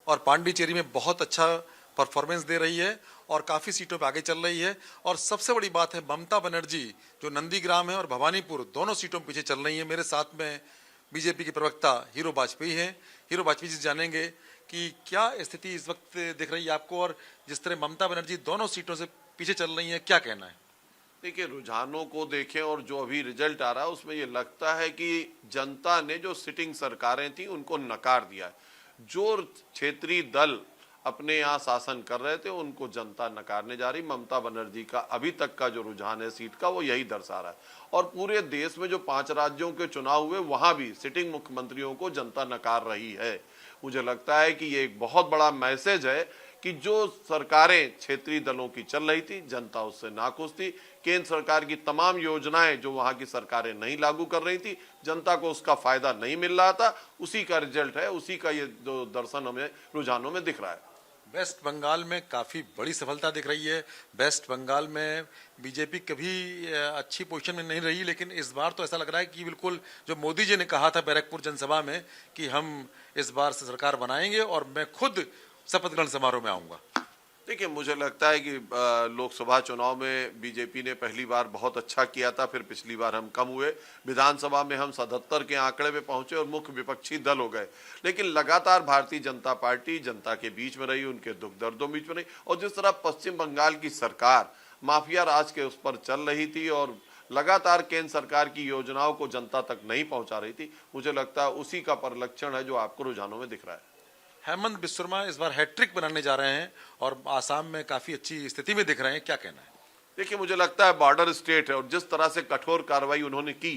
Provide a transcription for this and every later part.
और पांडिचेरी में बहुत अच्छा परफॉर्मेंस दे रही है और काफ़ी सीटों पे आगे चल रही है। और सबसे बड़ी बात है, ममता बनर्जी जो नंदीग्राम है और भवानीपुर दोनों सीटों में पीछे चल रही है। मेरे साथ में बीजेपी के प्रवक्ता हीरो वाजपेयी हैं। हीरो वाजपेयी जी जानेंगे कि क्या स्थिति इस वक्त दिख रही है आपको, और जिस तरह ममता बनर्जी दोनों सीटों से पीछे चल रही है, क्या कहना है? देखिए, रुझानों को देखें और जो अभी रिजल्ट आ रहा है उसमें ये लगता है कि जनता ने जो सिटिंग सरकारें थी उनको नकार दिया है। जो क्षेत्रीय दल अपने यहाँ शासन कर रहे थे उनको जनता नकारने जा रही। ममता बनर्जी का अभी तक का जो रुझान है सीट का वो यही दर्शा रहा है। और पूरे देश में जो 5 राज्यों के चुनाव हुए वहां भी सिटिंग मुख्यमंत्रियों को जनता नकार रही है। मुझे लगता है कि ये एक बहुत बड़ा मैसेज है कि जो सरकारें क्षेत्रीय दलों की चल रही थी जनता उससे नाखुश थी। केंद्र सरकार की तमाम योजनाएं जो वहां की सरकारें नहीं लागू कर रही थी, जनता को उसका फायदा नहीं मिल रहा था। उसी का रिजल्ट है, उसी का ये जो दर्शन हमें रुझानों में दिख रहा है। वेस्ट बंगाल में काफ़ी बड़ी सफलता दिख रही है। वेस्ट बंगाल में बीजेपी कभी अच्छी पोजीशन में नहीं रही, लेकिन इस बार तो ऐसा लग रहा है कि बिल्कुल जो मोदी जी ने कहा था बैरकपुर जनसभा में कि हम इस बार से सरकार बनाएंगे और मैं खुद शपथ ग्रहण समारोह में आऊंगा। देखिए, मुझे लगता है कि लोकसभा चुनाव में बीजेपी ने पहली बार बहुत अच्छा किया था, फिर पिछली बार हम कम हुए। विधानसभा में हम 77 के आंकड़े पे पहुंचे और मुख्य विपक्षी दल हो गए। लेकिन लगातार भारतीय जनता पार्टी जनता के बीच में रही, उनके दुख दर्दों बीच में रही। और जिस तरह पश्चिम बंगाल की सरकार माफिया राज के उस पर चल रही थी और लगातार केंद्र सरकार की योजनाओं को जनता तक नहीं पहुंचा रही थी, मुझे लगता है उसी का परिलक्षण है जो आपको रुझानों में दिख रहा है। हेमंत बिस्वा इस बार हैट्रिक बनाने जा रहे हैं और आसाम में काफी अच्छी स्थिति में दिख रहे हैं, क्या कहना है? देखिए, मुझे लगता है बॉर्डर स्टेट है और जिस तरह से कठोर कार्रवाई उन्होंने की,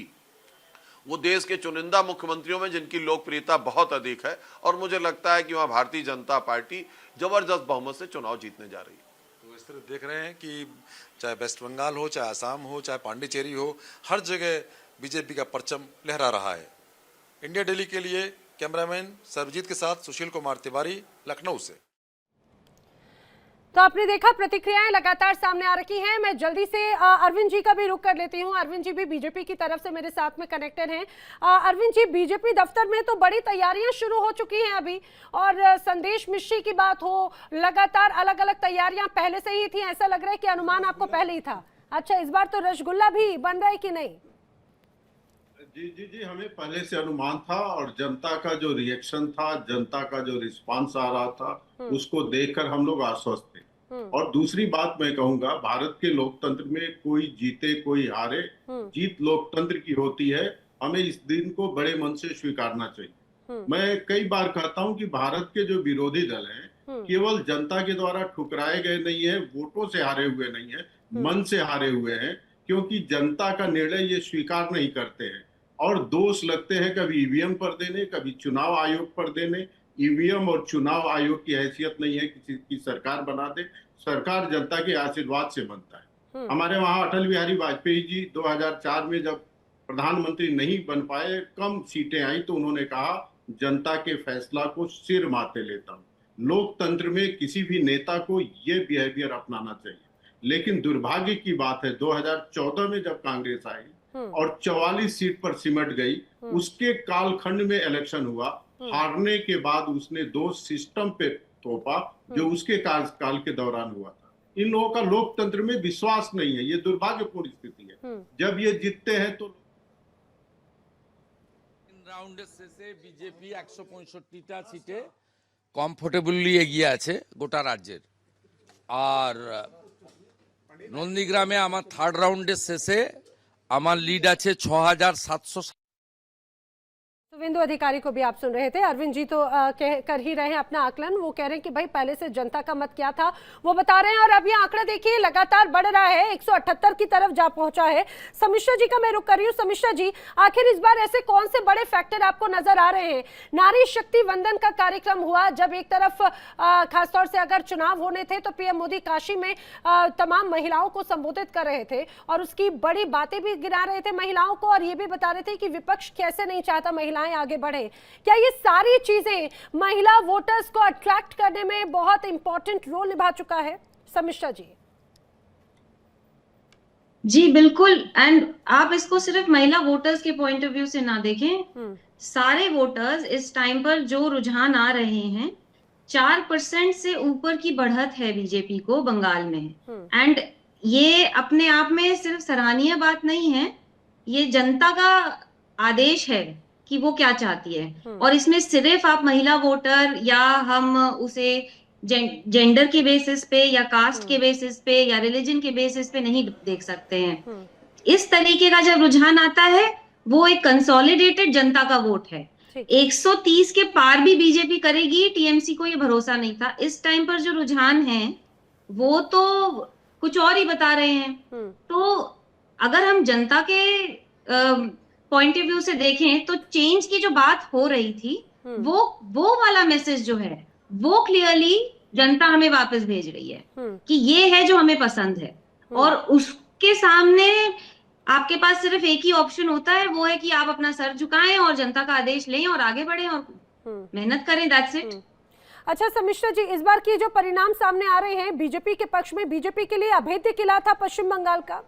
वो देश के चुनिंदा मुख्यमंत्रियों में जिनकी लोकप्रियता बहुत अधिक है, और मुझे लगता है कि वहां भारतीय जनता पार्टी जबरदस्त बहुमत से चुनाव जीतने जा रही है। तो इस तरह देख रहे हैं कि चाहे वेस्ट बंगाल हो, चाहे आसाम हो, चाहे पांडिचेरी हो, हर जगह बीजेपी का परचम लहरा रहा है। इंडिया डेली के लिए कैमरामैन सर्वजीत के साथ सुशील कुमार तिवारी, लखनऊ से। तो आपने देखा प्रतिक्रियाएं लगातार सामने आ रही हैं। मैं जल्दी से अरविंद जी का भी रुख कर लेती हूं। अरविंद जी भी बीजेपी की तरफ से मेरे साथ में कनेक्टेड हैं। अरविंद जी, बीजेपी दफ्तर में तो बड़ी तैयारियां शुरू हो चुकी हैं अभी, और संदेश मिश्री की बात हो, लगातार अलग अलग तैयारियां पहले से ही थी। ऐसा लग रहा है कि अनुमान आपको पहले ही था। अच्छा, इस बार तो रसगुल्ला भी बन रहा है कि नहीं? जी, हमें पहले से अनुमान था और जनता का जो रिएक्शन था, जनता का जो रिस्पांस आ रहा था, उसको देखकर हम लोग आश्वस्त थे। और दूसरी बात मैं कहूंगा, भारत के लोकतंत्र में कोई जीते कोई हारे, जीत लोकतंत्र की होती है। हमें इस दिन को बड़े मन से स्वीकारना चाहिए। मैं कई बार कहता हूं कि भारत के जो विरोधी दल हैं केवल जनता के द्वारा ठुकराए गए नहीं है, वोटों से हारे हुए नहीं है, मन से हारे हुए हैं, क्योंकि जनता का निर्णय ये स्वीकार नहीं करते हैं और दोष लगते हैं कभी ईवीएम पर देने, कभी चुनाव आयोग पर देने। ईवीएम और चुनाव आयोग की हैसियत नहीं है किसी की सरकार बना दे। सरकार जनता के आशीर्वाद से बनता है। हमारे वहां अटल बिहारी वाजपेयी जी 2004 में जब प्रधानमंत्री नहीं बन पाए, कम सीटें आई, तो उन्होंने कहा जनता के फैसला को सिर माथे लेता हूं। लोकतंत्र में किसी भी नेता को ये बिहेवियर अपनाना चाहिए। लेकिन दुर्भाग्य की बात है, 2014 में जब कांग्रेस आई और 44 सीट पर सिमट गई, उसके कालखंड में इलेक्शन हुआ। हारने के बाद उसने दोष सिस्टम पे थोपा जो उसके काल के दौरान हुआ था। इन लोगों का लोकतंत्र में विश्वास नहीं है। ये दुर्भाग्यपूर्ण स्थिति है। जब ये जीतते हैं तो রাউন্ডের শেষে বিজেপি 165টা সিটে কমফোর্টেবলি এগিয়ে আছে গোটা রাজ্যের। আর নন্দীগ্রামে আমার থার্ড রাউন্ডের শেষে আমার লিড আছে 6700। तो विंदु अधिकारी को भी आप सुन रहे थे। अरविंद जी तो कर ही रहे हैं अपना आकलन। वो कह रहे हैं कि भाई पहले से जनता का मत क्या था वो बता रहे हैं, और अब ये आंकड़ा देखिए लगातार बढ़ रहा है, 178 की तरफ जा पहुंचा है। समिश्रा जी का मैं रुख कर रही हूँ। समिश्रा जी, आखिर इस बार ऐसे कौन से बड़े फैक्टर आपको नजर आ रहे हैं? नारी शक्ति वंदन का कार्यक्रम हुआ, जब एक तरफ खासतौर से अगर चुनाव होने थे तो पीएम मोदी काशी में तमाम महिलाओं को संबोधित कर रहे थे और उसकी बड़ी बातें भी गिना रहे थे महिलाओं को, और ये भी बता रहे थे कि विपक्ष कैसे नहीं चाहता महिलाएं आगे बढ़े। क्या ये सारी चीजें महिला वोटर्स को अट्रैक्ट करने में बहुत इंपॉर्टेंट रोल निभा चुका है? समिश्रा जी। जी बिल्कुल। एंड आप इसको सिर्फ महिला वोटर्स के पॉइंट ऑफ व्यू से ना देखें, सारे वोटर्स इस टाइम पर जो रुझान आ रहे हैं 4% से ऊपर की बढ़त है बीजेपी को बंगाल में। एंड ये अपने आप में सिर्फ सराहनीय बात नहीं है, ये जनता का आदेश है कि वो क्या चाहती है। और इसमें सिर्फ आप महिला वोटर या हम उसे जेंडर के बेसिस पे या कास्ट के बेसिस पे या रिलीजन के बेसिस पे नहीं देख सकते हैं। इस तरीके का जब रुझान आता है वो एक कंसोलिडेटेड जनता का वोट है। 130 के पार भी बीजेपी करेगी, टीएमसी को ये भरोसा नहीं था। इस टाइम पर जो रुझान है वो तो कुछ और ही बता रहे हैं। तो अगर हम जनता के पॉइंट ऑफ व्यू से देखें तो चेंज की जो बात हो रही थी वो वाला मैसेज जो है वो क्लियरली जनता हमें वापस भेज रही है कि ये है जो हमें पसंद है। और उसके सामने आपके पास सिर्फ एक ही ऑप्शन होता है, वो है कि आप अपना सर झुकाएं और जनता का आदेश लें और आगे बढ़ें और मेहनत करें। That's it. अच्छा समिश्रा जी, इस बार की जो परिणाम सामने आ रहे हैं बीजेपी के पक्ष में, बीजेपी के लिए अभेद्य किला था पश्चिम बंगाल का।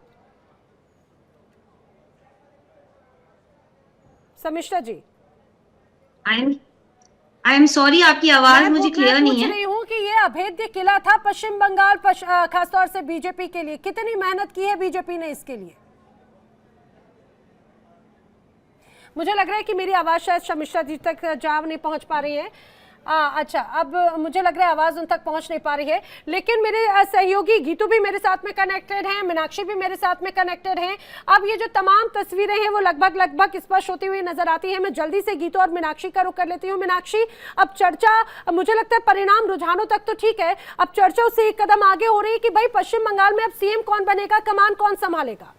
समिश्रा जी, आई एम सॉरी, आपकी आवाज मुझे क्लियर नहीं है। पूछ रही हूँ कि ये अभेद्य किला था पश्चिम बंगाल खासतौर से बीजेपी के लिए, कितनी मेहनत की है बीजेपी ने इसके लिए? मुझे लग रहा है कि मेरी आवाज शायद समिश्रा जी तक जा नहीं पहुंच पा रही है। अच्छा, अब मुझे लग रहा है आवाज उन तक पहुंच नहीं पा रही है, लेकिन मेरे सहयोगी गीतू भी मेरे साथ में कनेक्टेड हैं, मीनाक्षी भी मेरे साथ में कनेक्टेड हैं। अब ये जो तमाम तस्वीरें हैं वो लगभग स्पष्ट होती हुई नजर आती है। मैं जल्दी से गीतू और मीनाक्षी का रुख कर लेती हूँ। मीनाक्षी, अब चर्चा, मुझे लगता है परिणाम रुझानों तक तो ठीक है, अब चर्चा उससे एक कदम आगे हो रही है कि भाई पश्चिम बंगाल में अब सीएम कौन बनेगा, कमान कौन संभालेगा।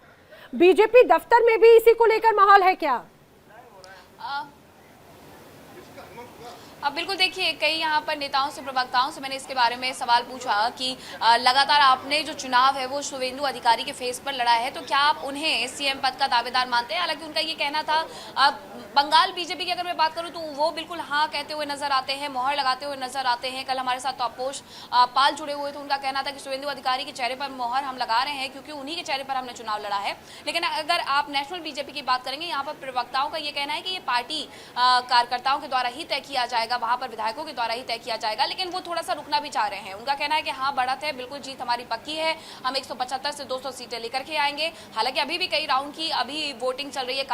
बीजेपी दफ्तर में भी इसी को लेकर माहौल है क्या? अब बिल्कुल देखिए, कई यहाँ पर नेताओं से, प्रवक्ताओं से मैंने इसके बारे में सवाल पूछा कि लगातार आपने जो चुनाव है वो शुभेंदु अधिकारी के फेस पर लड़ा है, तो क्या आप उन्हें सीएम पद का दावेदार मानते हैं? हालांकि उनका ये कहना था, बंगाल बीजेपी की अगर मैं बात करूं तो वो बिल्कुल हाँ कहते हुए नजर आते हैं, मोहर लगाते हुए नजर आते हैं। कल हमारे साथ तपोष पाल जुड़े हुए थे, उनका कहना था कि शुभेंदु अधिकारी के चेहरे पर मोहर हम लगा रहे हैं क्योंकि उन्हीं के चेहरे पर हमने चुनाव लड़ा है। लेकिन अगर आप नेशनल बीजेपी की बात करेंगे, यहाँ पर प्रवक्ताओं का ये कहना है कि ये पार्टी कार्यकर्ताओं के द्वारा ही तय किया जाएगा, वहां पर विधायकों के द्वारा ही तय किया जाएगा। लेकिन वो थोड़ा सा रुकना भी चाह रहे हैं। उनका कहना है कि हाँ, बढ़त है, बिल्कुल जीत हमारी पक्की है, हम 175 से 200 सीटें लेकर के आएंगे। हालांकि अभी भी कई राउंड की अभी वोटिंग चल रही है,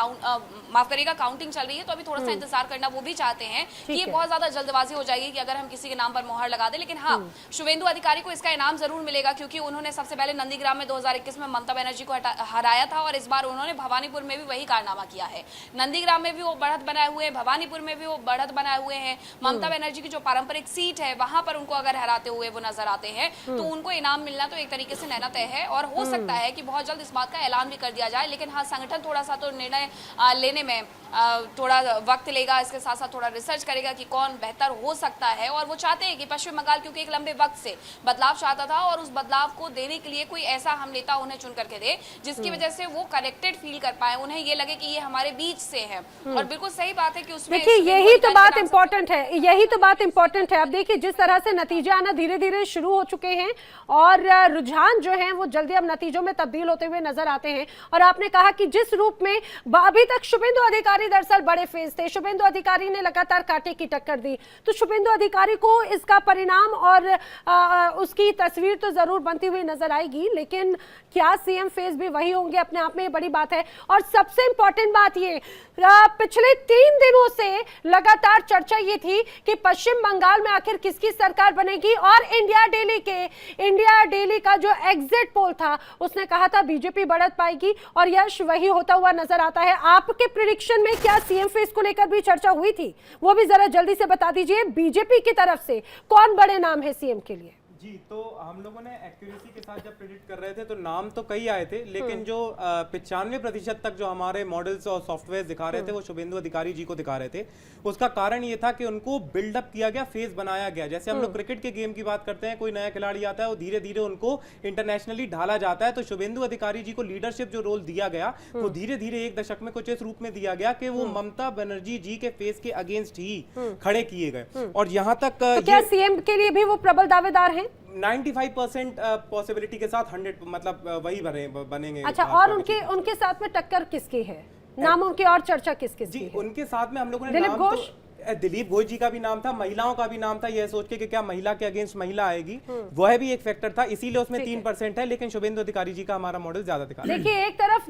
माफ करिएगा काउंटिंग चल रही है, तो अभी थोड़ा सा इंतजार करना वो भी चाहते हैं कि ये बहुत ज्यादा जल्दबाजी हो जाएगी कि अगर हम किसी के नाम पर मोहर लगा दें। लेकिन हाँ, शुभेंदु अधिकारी को इसका इनाम जरूर मिलेगा क्योंकि उन्होंने सबसे पहले नंदीग्राम में 2021 में ममता बनर्जी को हराया था और इस बार उन्होंने भवानीपुर में भी वही कारनामा किया है। नंदीग्राम में भी वो बढ़त बनाए हुए हैं, भवानीपुर में भी वो बढ़त बनाए हुए हैं। ममता बनर्जी की जो पारंपरिक सीट है वहां पर उनको अगर हराते हुए वो नजर आते हैं तो उनको इनाम मिलना तो एक तरीके से नैना तय है। और हो सकता है कि बहुत जल्द इस बात का ऐलान भी कर दिया जाए। लेकिन हाँ, संगठन थोड़ा सा तो निर्णय लेने में थोड़ा वक्त लेगा, इसके साथ साथ थोड़ा रिसर्च करेगा कि कौन बेहतर हो सकता है। और वो चाहते हैं कि पश्चिम बंगाल क्योंकि एक लंबे वक्त से बदलाव चाहता था और उस बदलाव को देने के लिए कोई ऐसा हम नेता उन्हें चुन करके दे जिसकी वजह से वो कनेक्टेड फील कर पाए, उन्हें ये लगे कि ये हमारे बीच से है। और बिल्कुल सही बात है कि उसमें देखिए यही तो बात इंपॉर्टेंट है, यही तो बात इंपॉर्टेंट है। अब देखिए जिस तरह से नतीजे आना धीरे धीरे शुरू हो चुके हैं और रुझान जो है वो जल्दी अब नतीजों में तब्दील होते हुए नजर आते हैं। और आपने कहा कि जिस रूप में अभी तक शुभेंदु अधिकारी दरअसल बड़े फेज थे, शुभेंदु अधिकारी ने लगातार कांटे की टक्कर दी, तो शुभेंदु अधिकारी को इसका परिणाम और उसकी तस्वीर तो जरूर बनती हुई नजर आएगी। लेकिन क्या सीएम फेज भी वही होंगे, अपने आप में बड़ी बात है। और सबसे इंपॉर्टेंट बात ये, पिछले 3 दिनों से लगातार चर्चा ये थी कि पश्चिम बंगाल में आखिर किसकी सरकार बनेगी। और इंडिया डेली का जो एग्जिट पोल था उसने कहा था बीजेपी बढ़त पाएगी और यश वही होता हुआ नजर आता है। आपके प्रेडिक्शन में क्या सीएम फेस को लेकर भी चर्चा हुई थी, वो भी जरा जल्दी से बता दीजिए। बीजेपी की तरफ से कौन बड़े नाम है सीएम के लिए? जी, तो हम लोगों ने एक्यूरेसी के साथ जब प्रेडिक्ट कर रहे थे तो नाम तो कई आए थे, लेकिन जो 95% तक जो हमारे मॉडल्स और सॉफ्टवेयर दिखा रहे थे वो शुभेंदु अधिकारी जी को दिखा रहे थे। उसका कारण ये था कि उनको बिल्डअप किया गया, फेस बनाया गया। जैसे हम लोग क्रिकेट के गेम की बात करते हैं, कोई नया खिलाड़ी आता है और धीरे धीरे उनको इंटरनेशनली ढाला जाता है। तो शुभेंदु अधिकारी जी को लीडरशिप जो रोल दिया गया वो धीरे धीरे 1 दशक में कुछ इस रूप में दिया गया कि वो ममता बनर्जी जी के फेस के अगेंस्ट ही खड़े किए गए। और यहाँ तक तो क्या सीएम के लिए भी वो प्रबल दावेदार हैं? 95% पॉसिबिलिटी के साथ 100 मतलब वही बनेंगे। अच्छा, और उनके साथ में टक्कर किसकी है? नामों की और चर्चा किस किस की है? उनके साथ में हम लोगों ने दिलीप नाम घोष? दिलीप घोष जी का भी नाम था, महिलाओं का भी नाम था, यह सोच के कि क्या महिला के अगेंस्ट महिला आएगी, वह भी एक फैक्टर था, इसीलिए उसमें 3% है। लेकिन शुभेंदु अधिकारी जी का हमारा मॉडल ज्यादा दिखा रहा है। देखिए, एक तरफ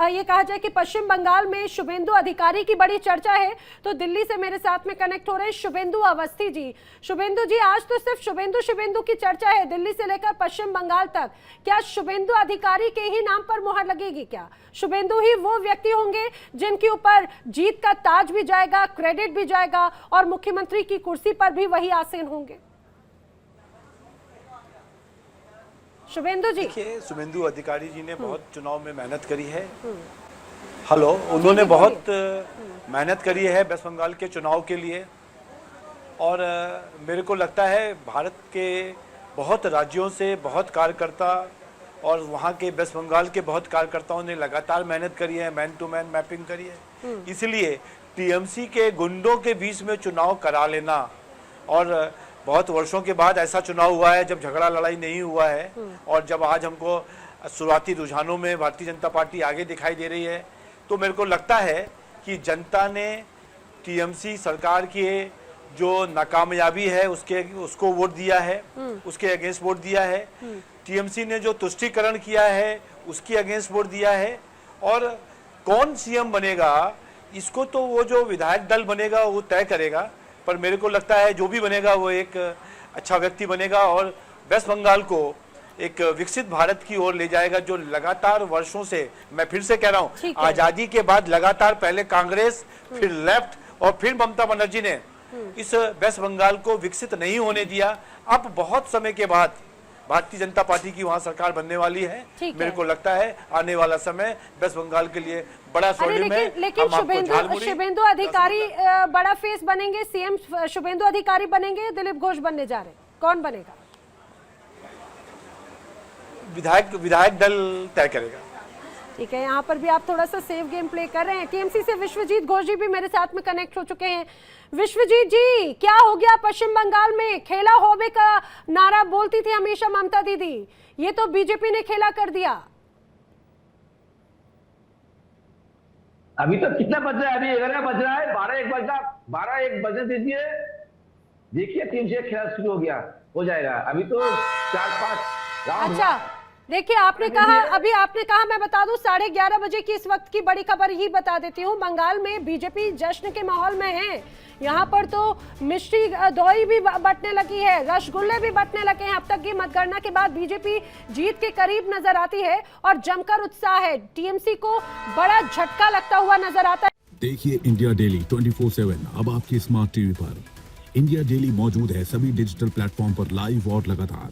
ये कहा जाए कि पश्चिम बंगाल में शुभेंदु अधिकारी की बड़ी चर्चा है, तो दिल्ली से मेरे साथ में कनेक्ट हो रहे हैं शुभेंदु अवस्थी जी। शुभेंदु जी, आज तो सिर्फ शुभेंदु की चर्चा है दिल्ली से लेकर पश्चिम बंगाल तक। क्या शुभेंदु अधिकारी के ही नाम पर मुहर लगेगी? क्या शुभेंदु ही वो व्यक्ति होंगे जिनके ऊपर जीत का ताज भी जाएगा, क्रेडिट भी जाएगा और मुख्यमंत्री की कुर्सी पर भी वही आसीन होंगे? शुभेंदु जी, देखिए, शुभेंदु अधिकारी जी ने बहुत चुनाव में मेहनत करी है। हेलो, उन्होंने बहुत मेहनत करी है वेस्ट बंगाल के चुनाव के लिए, और मेरे को लगता है भारत के बहुत राज्यों से बहुत कार्यकर्ता और वहाँ के वेस्ट बंगाल के बहुत कार्यकर्ताओं ने लगातार मेहनत करी है, मैन टू मैन मैपिंग करी है। इसलिए टीएमसी के गुंडों के बीच में चुनाव करा लेना, और बहुत वर्षों के बाद ऐसा चुनाव हुआ है जब झगड़ा लड़ाई नहीं हुआ है, और जब आज हमको शुरुआती रुझानों में भारतीय जनता पार्टी आगे दिखाई दे रही है, तो मेरे को लगता है कि जनता ने टीएमसी सरकार की जो नाकामयाबी है उसको वोट दिया है, उसके अगेंस्ट वोट दिया है। टीएमसी ने जो तुष्टीकरण किया है उसके अगेंस्ट वोट दिया है। और कौन सीएम बनेगा इसको तो वो जो विधायक दल बनेगा वो तय करेगा, पर मेरे को लगता है जो भी बनेगा वो एक अच्छा व्यक्ति बनेगा और वेस्ट बंगाल को एक विकसित भारत की ओर ले जाएगा, जो लगातार वर्षों से, मैं फिर से कह रहा हूँ, आजादी के बाद लगातार पहले कांग्रेस, फिर लेफ्ट और फिर ममता बनर्जी ने इस वेस्ट बंगाल को विकसित नहीं होने दिया। अब बहुत समय के बाद भारतीय जनता पार्टी की वहां सरकार बनने वाली है। मेरे को लगता है आने वाला समय वेस्ट बंगाल के लिए बड़ा स्वर्णिम है। लेकिन शुभेंदु अधिकारी बड़ा फेस बनेंगे, सीएम शुभेंदु अधिकारी बनेंगे, दिलीप घोष बनने जा रहे हैं, कौन बनेगा? विधायक दल तय करेगा। ठीक है, यहाँ पर भी आप थोड़ा सा सेफ गेम प्ले कर रहे हैं। टीएमसी से विश्वजीत घोष जी भी मेरे साथ में कनेक्ट हो चुके हैं। विश्वजीत जी, क्या हो गया पश्चिम बंगाल में? खेला होबे का नारा बोलती थी हमेशा ममता दीदी, ये तो बीजेपी ने खेला कर दिया। अभी तो कितना बज रहा है? अभी 11 बज रहा है, 12-1 बजने दीजिए। देखिए, 3 से खेला शुरू हो गया, हो जाएगा। अभी तो 4-5 राउंड। अच्छा, देखिए, आपने कहा, मैं बता दूं 11:30 बजे की इस वक्त की बड़ी खबर ही बता देती हूँ। बंगाल में बीजेपी जश्न के माहौल में है। यहाँ पर तो मिष्टी दही भी बंटने लगी है, रसगुल्ले भी बंटने लगे हैं। अब तक की मतगणना के बाद बीजेपी जीत के करीब नजर आती है और जमकर उत्साह है। टीएमसी को बड़ा झटका लगता हुआ नजर आता है। देखिए इंडिया डेली 24/7 अब आपकी स्मार्ट टीवी पर। इंडिया डेली मौजूद है सभी डिजिटल प्लेटफॉर्म पर लाइव और लगातार।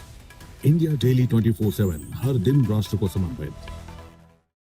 इंडिया डेली 24/7 हर दिन राष्ट्र को समर्पित।